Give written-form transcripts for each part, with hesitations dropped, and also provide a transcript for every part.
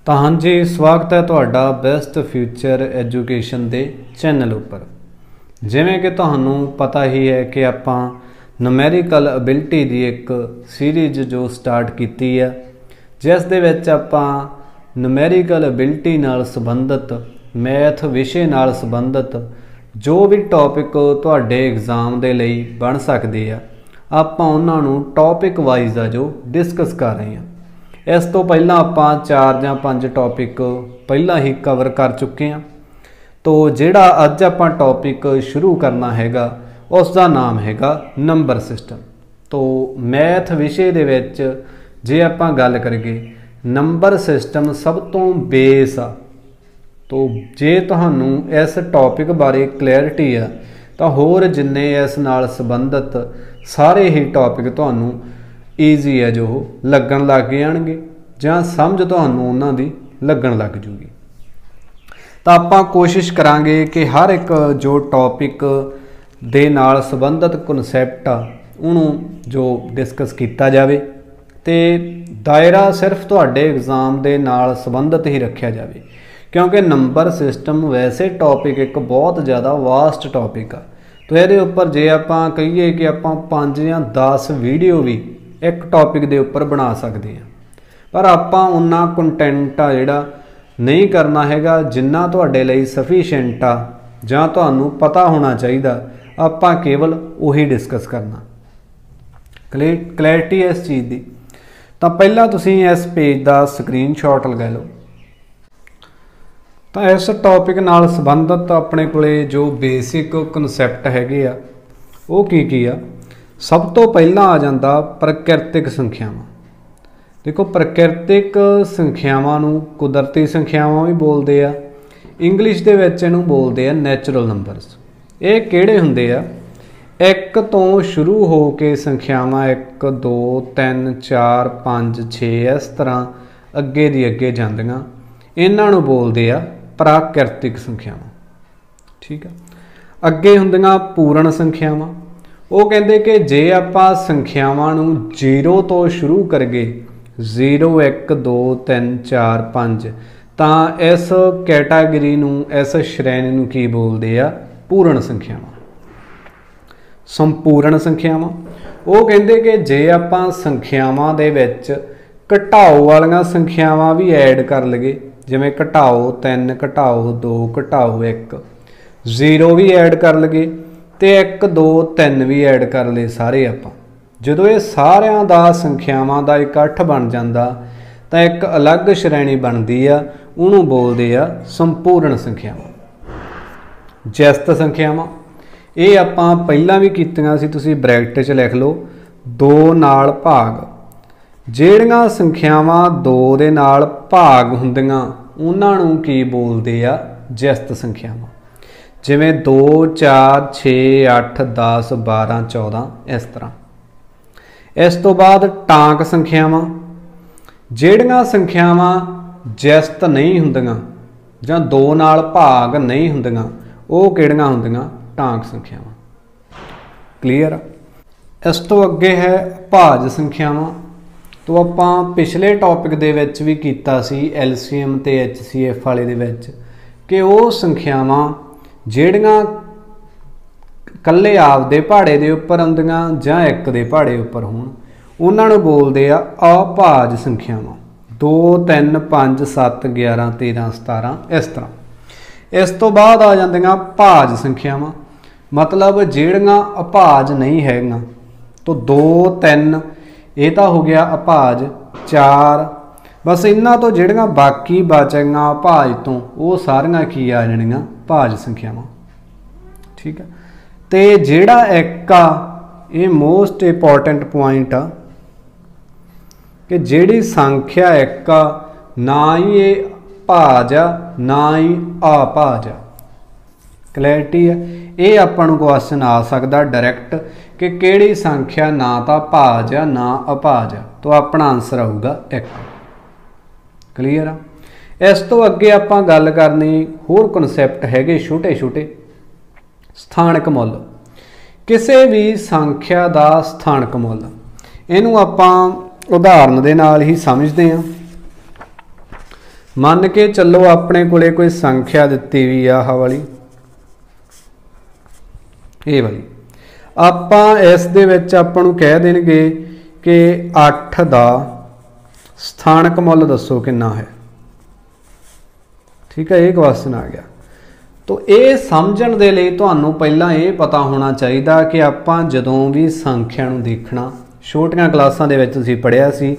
तो हाँ जी, स्वागत है तुहाडा बेस्ट फ्यूचर एजुकेशन के चैनल उपर। जिमें कि तुहानू पता ही है कि आपां न्यूमेरिकल एबिलिटी की एक सीरीज जो स्टार्ट की है, जिस दे विच आपां न्यूमेरिकल एबिलिटी नाल संबंधित मैथ विषय नाल संबंधित जो भी टॉपिक तुहाडे एग्जाम दे लई बन सकदे आ, आपां उन्हां नू टॉपिक वाइज आ जो डिस्कस कर रहे हैं। इस तो पहला आपां 4 या 5 टॉपिक पहला ही कवर कर चुके हैं। तो जिहड़ा अज आपां टॉपिक शुरू करना हैगा उसका नाम हैगा नंबर सिस्टम। तो मैथ विषय दे विच जे आपां गल करिए नंबर सिस्टम सब तो बेस आ। तो जे तुहानू इस टॉपिक बारे क्लैरिटी आ तो होर जिन्ने इस नाल संबंधित सारे ही टॉपिक तुहानू ईजी है जो लगन लग जाएंगे जां समझ तुहानू उन्हां दी लगन लग जूगी। तो आपां कोशिश करांगे कि हर एक जो टॉपिक दे नाल संबंधित कॉन्सैप्ट आ उहनूं जो डिस्कस किया जाए तो दायरा सिर्फ तुहाडे एग्जाम दे नाल संबंधित ही रखा जाए, क्योंकि नंबर सिस्टम वैसे टॉपिक एक बहुत ज़्यादा वास्ट टॉपिक आ। तो ये उपर जे आपां कहिए कि आपां 5 या 10 वीडियो भी एक टॉपिक के उपर बना सकते हैं, पर आपां उन्ना कंटेंट आ जिहड़ा नहीं करना हैगा जिन्ना तुहाडे लई सफिशिएंट आ जां तुहानू पता होना चाहिए। आपां केवल उही डिस्कस करना। क्लैरिटी है इस चीज़ की। तो पहला तुसीं इस पेज का स्क्रीनशॉट लगा लो। तो इस टॉपिक नाल संबंधित अपने कोले जो बेसिक कॉन्सैप्ट हैगे आ वो की आ। सब तो पहला आ जाता प्रकृतिक संख्यावां। देखो, प्रकृतिक संख्यावां नूं कुदरती संख्यावां भी बोलते आ, इंग्लिश दे विच इहनूं बोलते आ नैचुरल नंबरस। ये किहड़े हुंदे आ? 1 तो शुरू हो के संख्यावां 1 2 3 4 5 6 इस तरह अगे दी अगे जांदियां, इन्हां नूं बोलते आ प्राकृतिक संख्यावां। ठीक है। अगे हुंदियां पूर्ण संख्यावां। वो कहते कि जे आपां संख्यावां नूं 0 तो शुरू करिए 0 1 2 3 4 5 तां इस कैटागरी नूं इस श्रेणी नूं की बोलदे आ? पूर्ण संख्यावां। संपूर्ण संख्यावां वो कहते कि जे आपां संख्यावां दे विच घटाओ वालियां संख्यावां भी ऐड कर लईए, जिवें घटाओ 3 घटाओ 2 घटाओ 1, 0 भी ऐड कर लईए तो 1 2 3 भी ऐड कर ले सारे आपां। जदों ये सारियां दा संख्यावां दा इकट्ठ बन जाता तो एक अलग श्रेणी बनती आ, उहनूं बोलदे आ संपूर्ण संख्यावां। ज्यस्त संख्यावां ये आपां पहलां भी कीतियां सी, तुसीं ब्रैकेट च लिख लो 2 नाल भाग। जिहड़ियां संख्यावां 2 दे नाल भाग हुंदियां उहनां नूं की बोलदे आ? ज्यस्त संख्यावां। जिमें 2 4 6 8 10 12 14 इस तरह। इस तो बाद टांक संख्यावां। जिहड़ियां संख्यावां ज्यस्त नहीं हुंदियां जां 2 नाल भाग नहीं हुंदियां वो किहड़ियां हुंदियां? टांक संख्यावां। क्लीयर? इस तो अगे है भाज संख्यावां। तो आपां पिछले टॉपिक दे विच भी कीता सी LCM ते HCF वाले दे विच कि वो संख्यावां ਜਿਹੜੀਆਂ ਕੱਲੇ ਆਪਦੇ ਪਹਾੜੇ ਦੇ ਉੱਪਰ ਆਉਂਦੀਆਂ ਜਾਂ ਇੱਕ ਦੇ ਪਹਾੜੇ ਉੱਪਰ ਹੋਣ ਉਹਨਾਂ ਨੂੰ ਬੋਲਦੇ ਆ ਅਭਾਜ ਸੰਖਿਆਵਾਂ। 2 3 5 7 11 13 17 ਇਸ ਤਰ੍ਹਾਂ। ਇਸ ਤੋਂ ਬਾਅਦ ਆ ਜਾਂਦੀਆਂ ਭਾਜ ਸੰਖਿਆਵਾਂ, मतलब ਜਿਹੜੀਆਂ ਅਭਾਜ ਨਹੀਂ ਹੈਗੀਆਂ। तो 2 3 ਇਹ ਤਾਂ ਹੋ ਗਿਆ ਅਭਾਜ, 4 बस इन्हां तो ਜਿਹੜੀਆਂ बाकी बचियां भाज तो वो सारियां की आ जाणियां भाज संख्यावां। ठीक है। तो जिहड़ा एक आ ये मोस्ट इंपॉर्टेंट पॉइंट आ कि जिहड़ी संख्या एक आ ना ही ये भाज आ ना ही अभाज आ। क्लैरिटी है? ये आपां नूं क्वेश्चन आ सकदा डायरैक्ट कि किहड़ी संख्या ना तो भाज आ ना अभाज आ, तो अपना आंसर आऊगा 1। क्लीयर आ? इस तो अगे आपां गल करनी होर कॉन्सैप्ट हैगे छोटे छोटे। स्थानक मुल। किसी भी संख्या का स्थानक मुल इनू आपां उदाहरण दे नाल ही समझते हैं। ਮੰਨ के चलो अपने कोले कोई संख्या दिती हुई आह वाली, ये वाली आपां इस दे विच आपां नूं कह देणगे कि 8 दा स्थानक मुੱਲ दसो कितना है। ठीक है, ये क्वेश्चन आ गया। तो ये समझण दे लई तुहानूं पहिलां ये पता होना चाहिए कि आपां जदों भी संख्या नूं देखना, छोटियां क्लासां दे विच तुसीं पढ़िया सी,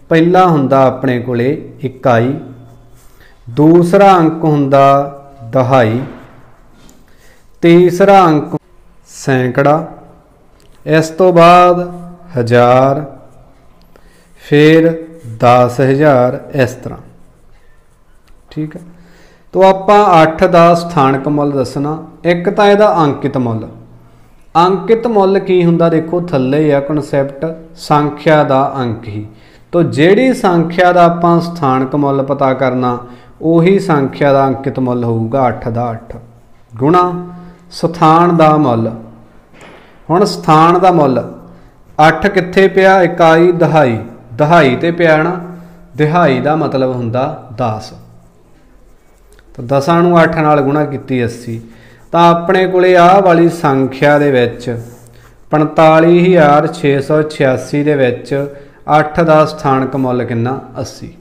पहला हुंदा अपने कोले इकाई, दूसरा अंक हुंदा दहाई, तीसरा अंक सैकड़ा, इस तो बाद हज़ार, फिर 10,000, इस तरह। ठीक है, तो आपां 8 का स्थानक मुੱਲ दसना। एक तो यदा अंकित मुੱਲ, अंकित मुੱਲ की हुंदा देखो थल्ले आ कॉन्सैप्ट संख्या का अंक ही। तो जिहड़ी संख्या का आपां स्थानक मुੱਲ पता करना, उही संख्या का अंकित मुੱਲ होऊगा 8 का 8 गुणा स्थान का मुੱਲ। हुण स्थान का मुੱਲ 8 कित्थे पिया, इकाई दहाई, दहाई ते पिया ना, दिहाई का मतलब हुंदा 10। तो 10 नूं 8 नाल गुणा कीती 80। तो अपने कोले आह वाली संख्या दे विच 45,686 दे विच 8 का स्थानक मुੱਲ कितना 80।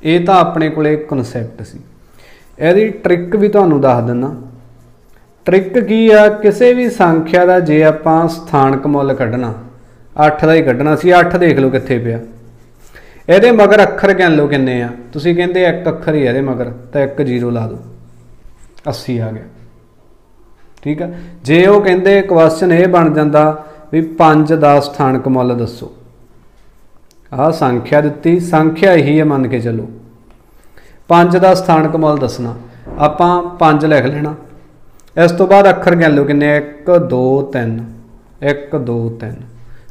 ये तो अपने कोले कॉन्सैप्ट सी। इहदी ट्रिक भी तुहानूं दस दिना। ट्रिक की आ, किसी भी संख्या का जे आपां स्थानक मुੱਲ कढ़ना, 8 का ही कढ़ना सी। 8 देख लो कित्थे पिया, ਇਹਦੇ मगर अखर गिन लो किन्ने आ, तुसीं कहंदे एक अखर ही ਇਹਦੇ मगर, तो 1 0 ला दो, 80 आ गया। ठीक है, जे वो कहंदे क्वेश्चन ये बन जाता भी 5 का स्थानक मुੱਲ दसो। आह संख्या दिती, संख्या यही है, मन के चलो 5 का स्थानक मुੱਲ दसना। आपां 5 लिख लेना, इस तो बाद अखर गिन लो किन्ने, 1 2 3, 1 2 3।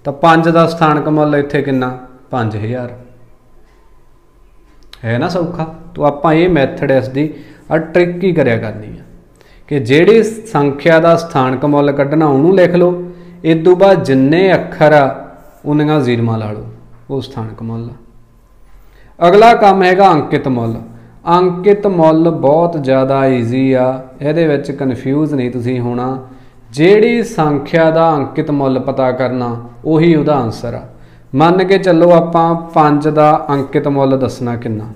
तो 5 का स्थानक मुੱਲ इत्थे किन्ना 5,000 है ना, सौखा। तो आपां ये मैथड इसदी ट्रिक ही करिया करनी है कि जिहड़ी संख्या का स्थानक मुੱਲ कढ़ना उहनूं लिख लो, इस तो बाद जिन्ने अखर आ उन्नियां जीरमां ला लो, वो स्थानक मुੱਲ। अगला काम हैगा अंकित मुੱਲ। अंकित मुੱਲ बहुत ज़्यादा ईजी आ, इहदे विच कन्फ्यूज नहीं तुसीं होना। जिहड़ी संख्या का अंकित मुੱਲ पता करना, उही उहदा आंसर आ। मन के चलो आपां 5 का अंकित मुੱਲ दसना किन्ना,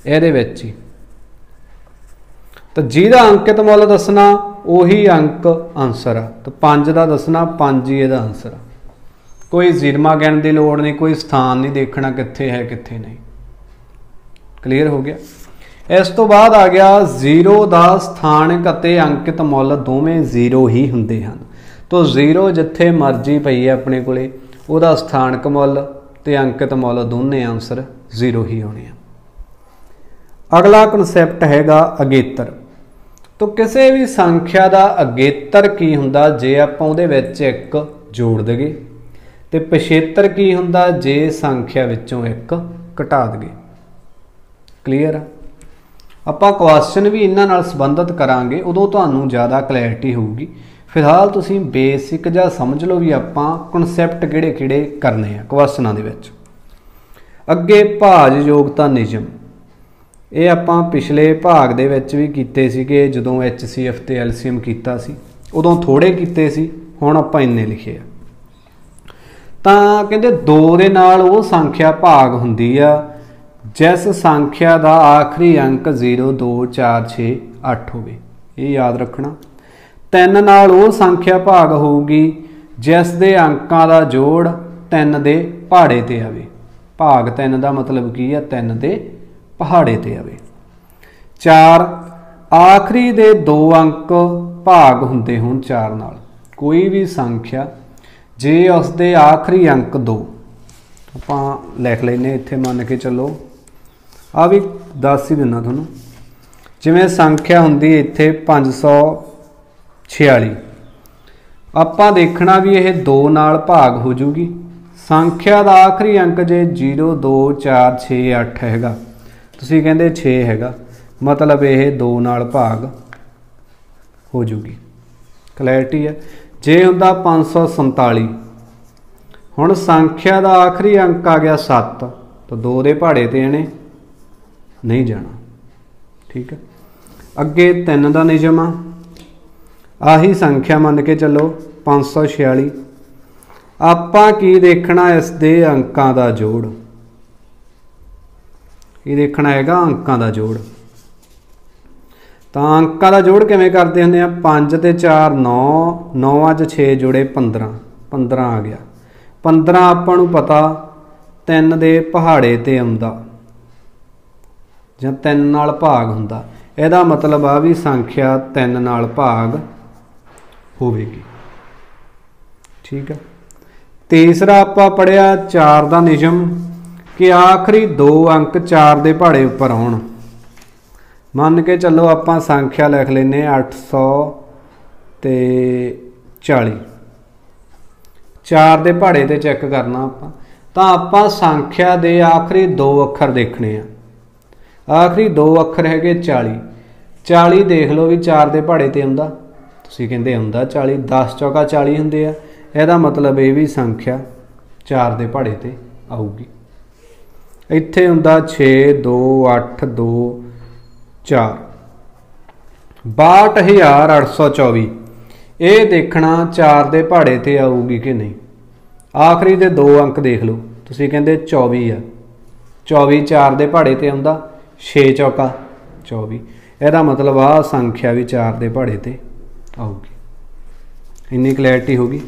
इहदे विच ही। तो जिहदा अंकित मुੱਲ दसना उही अंक आंसर आ। तो 5 का दसना, 5 ही इहदा आंसर आ। कोई जीरमा गिणन की लोड़ नहीं, कोई स्थान नहीं देखना कित्थे है कित्थे नहीं। क्लीयर हो गया। इस तो बाद आ गया 0 का स्थानक अते अंकित मुੱਲ दोवें 0 ही हुंदे हन। तो 0 जिथे मर्जी पई है अपने कोले, ਉਹਦਾ स्थानक मुੱਲ ते अंकित मुੱਲ दोने आंसर 0 ही होने हैं। अगला कॉन्सैप्ट हैगा अगेतर। तो किसी भी संख्या का अगेतर की हुंदा जे आपां उहदे विच 1 जोड़ दईए, ते पिछेतर की हुंदा जे संख्या विचों 1 घटा दईए। क्लीयर आ। आपां क्वेश्चन भी इन्हां नाल संबंधित करांगे, उदों तुहानूं ज़्यादा क्लैरिटी होऊगी। फिलहाल तुसीं बेसिक जा समझ लो भी आपां कॉन्सैप्ट किहड़े किहड़े करने आ क्वेश्चनां दे विच। अगे भाज योगता नियम, ये आपां पिछले भाग दे विच भी कीते सीगे, जदों HCF ते LCM कीता सी, उदों थोड़े कीते सी, हुण आपां इन्ने लिखे आ। तां कहंदे 2 दे नाल वो संख्या भाग हुंदी आ जिस संख्या का आखिरी अंक 0 2 4 6 8 होवे। ये याद रखना। 3 नाल वो संख्या भाग होगी जिस दे अंकां दा जोड़ 3 दे पहाड़े ते आवे। भाग 3 का मतलब की है, 3 दे पहाड़े ते आवे। 4 आखिरी दे 2 अंक भाग हुंदे होण 4 नाल। कोई भी संख्या जे उसदे आखिरी अंक 2, आपां लिख लैने इत्थे, मन के चलो आ भी दस ही दिना तुहानूं। जिवें संख्या हुंदी इत्थे 546, आपां देखना भी यह 2 नाल भाग हो जूगी। संख्या का आखिरी अंक जे 0 2 4 6 8 हैगा, तुसीं कहंदे 6 हैगा, मतलब यह 2 नाल भाग हो जूगी। क्लैरिटी है। जे हुंदा 547, हुण संख्या का आखिरी अंक आ गया 7, तो 2 दे पहाड़े ते ने नहीं जाना। ठीक है, अगे 3 का नियम आही संख्या मन के चलो 546। आपां की देखना इस दे अंकां दा जोड़, ये देखना हैगा अंकां दा जोड़। तो अंकां दा जोड़ किवें करदे हुंदे आ, 5 ते 4 9, 9 च 6 जुड़े 15, 15 आ गया। 15 आपां नूं पता 3 दे पहाड़े ते आउंदा जां 3 नाल भाग हुंदा, इहदा मतलब आ भी संख्या 3 नाल भाग होवेगी। ठीक है, तीसरा आपां पढ़िया 4 का नियम कि आखिरी 2 अंक 4 के पहाड़े उपर आउण। मन के चलो आपां संख्या लिख लेने 840, 4 के पहाड़े ते चैक करना आपां, तां आपां संख्या के आखिरी 2 अखर देखने आ। आखिरी 2 अखर है 40, 40 देख लो भी 4 के पहाड़े ते आउंदा, तुसीं कहंदे आउंदा 40, 10 चौका 40 हुंदे आ, इहदा मतलब ये भी संख्या 4 के पहाड़े ते आऊगी। इत्थे हुंदा 6 2 8 2 4, 62,824, ये देखना 4 के पहाड़े ते आऊगी कि नहीं। आखिरी दे 2 अंक देख लो, तुसीं कहंदे 24 आ, 24 4 के पहाड़े ते आउंदा, 6 चौका 24, इहदा मतलब आ संख्या भी 4 के पहाड़े ते आऊगी। इन्नी क्लैरिटी होगी।